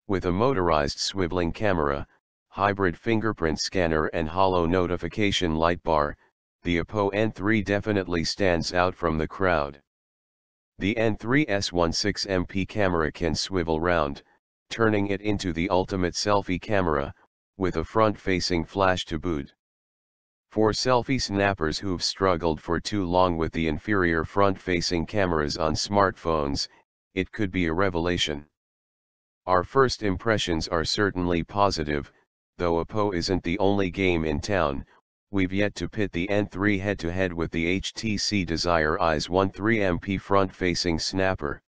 With a motorized swiveling camera, hybrid fingerprint scanner and hollow notification light bar, the Oppo N3 definitely stands out from the crowd. The N3's 16MP camera can swivel round, turning it into the ultimate selfie camera, with a front-facing flash to boot. For selfie snappers who've struggled for too long with the inferior front-facing cameras on smartphones, it could be a revelation. Our first impressions are certainly positive, though Oppo isn't the only game in town. We've yet to pit the N3 head-to-head with the HTC Desire Eye's 13MP front-facing snapper.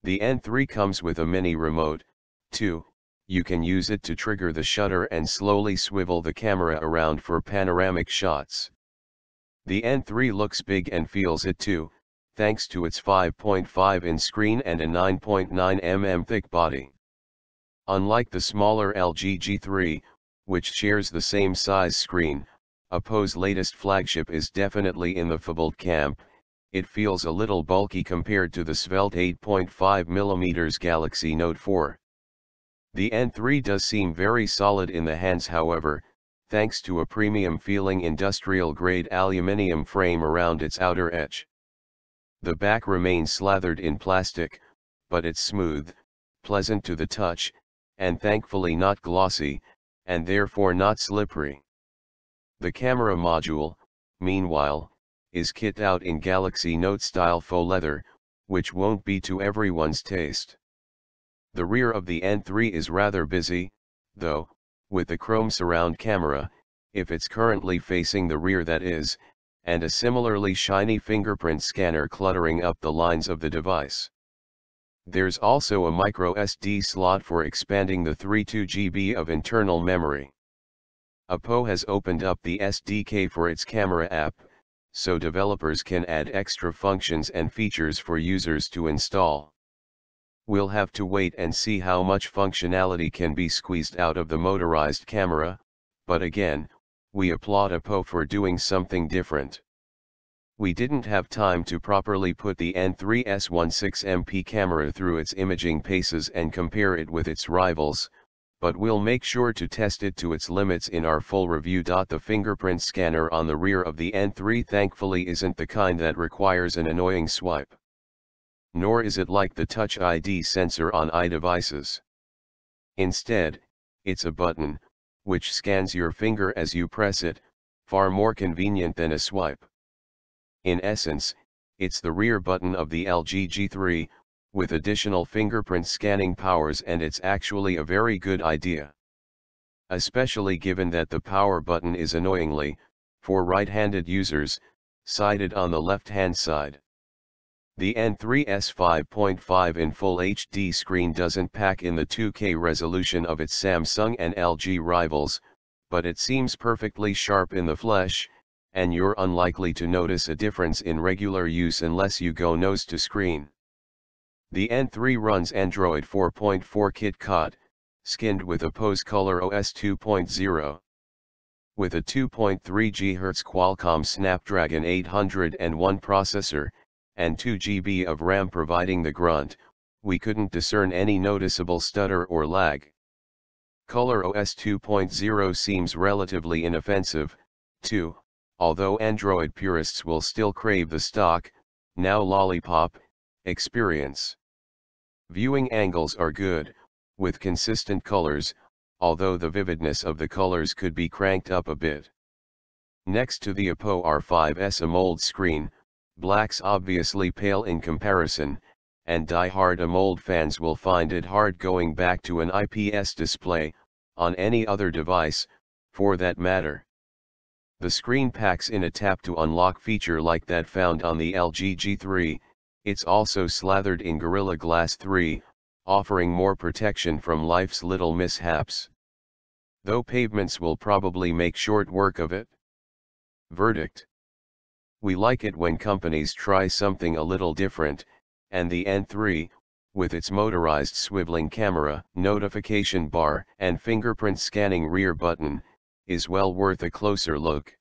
The N3 comes with a mini remote, too. You can use it to trigger the shutter and slowly swivel the camera around for panoramic shots. The N3 looks big and feels it too, thanks to its 5.5-inch screen and a 9.9 thick body. Unlike the smaller LG G3, which shares the same size screen, Oppo's latest flagship is definitely in the fabled camp. It feels a little bulky compared to the svelte 8.5mm Galaxy Note 4. The N3 does seem very solid in the hands, however, thanks to a premium-feeling industrial-grade aluminium frame around its outer edge. The back remains slathered in plastic, but it's smooth, pleasant to the touch, and thankfully not glossy, and therefore not slippery. The camera module, meanwhile, is kitted out in Galaxy Note-style faux leather, which won't be to everyone's taste. The rear of the N3 is rather busy, though, with the chrome surround camera, if it's currently facing the rear that is, and a similarly shiny fingerprint scanner cluttering up the lines of the device. There's also a micro SD slot for expanding the 32 GB of internal memory. Oppo has opened up the SDK for its camera app, so developers can add extra functions and features for users to install. We'll have to wait and see how much functionality can be squeezed out of the motorized camera, but again, we applaud Oppo for doing something different. We didn't have time to properly put the N3's 16MP camera through its imaging paces and compare it with its rivals, but we'll make sure to test it to its limits in our full review. The fingerprint scanner on the rear of the N3 thankfully isn't the kind that requires an annoying swipe. Nor is it like the Touch ID sensor on iDevices. Instead, it's a button, which scans your finger as you press it, far more convenient than a swipe. In essence, it's the rear button of the LG G3, with additional fingerprint scanning powers, and it's actually a very good idea. Especially given that the power button is annoyingly, for right-handed users, sighted on the left-hand side. The N3's 5.5 in Full HD screen doesn't pack in the 2K resolution of its Samsung and LG rivals, but it seems perfectly sharp in the flesh, and you're unlikely to notice a difference in regular use unless you go nose to screen. The N3 runs Android 4.4 KitKat, skinned with Oppo's ColorOS 2.0. With a 2.3 GHz Qualcomm Snapdragon 801 processor, and 2 GB of RAM providing the grunt, we couldn't discern any noticeable stutter or lag. ColorOS 2.0 seems relatively inoffensive, too, although Android purists will still crave the stock, now lollipop, experience. Viewing angles are good, with consistent colors, although the vividness of the colors could be cranked up a bit. Next to the Oppo R5's AMOLED screen, black's obviously pale in comparison, and die-hard AMOLED fans will find it hard going back to an IPS display, on any other device, for that matter. The screen packs in a tap to unlock feature like that found on the LG G3, it's also slathered in Gorilla Glass 3, offering more protection from life's little mishaps. Though pavements will probably make short work of it. Verdict: we like it when companies try something a little different, and the N3, with its motorized swiveling camera, notification bar, and fingerprint scanning rear button, is well worth a closer look.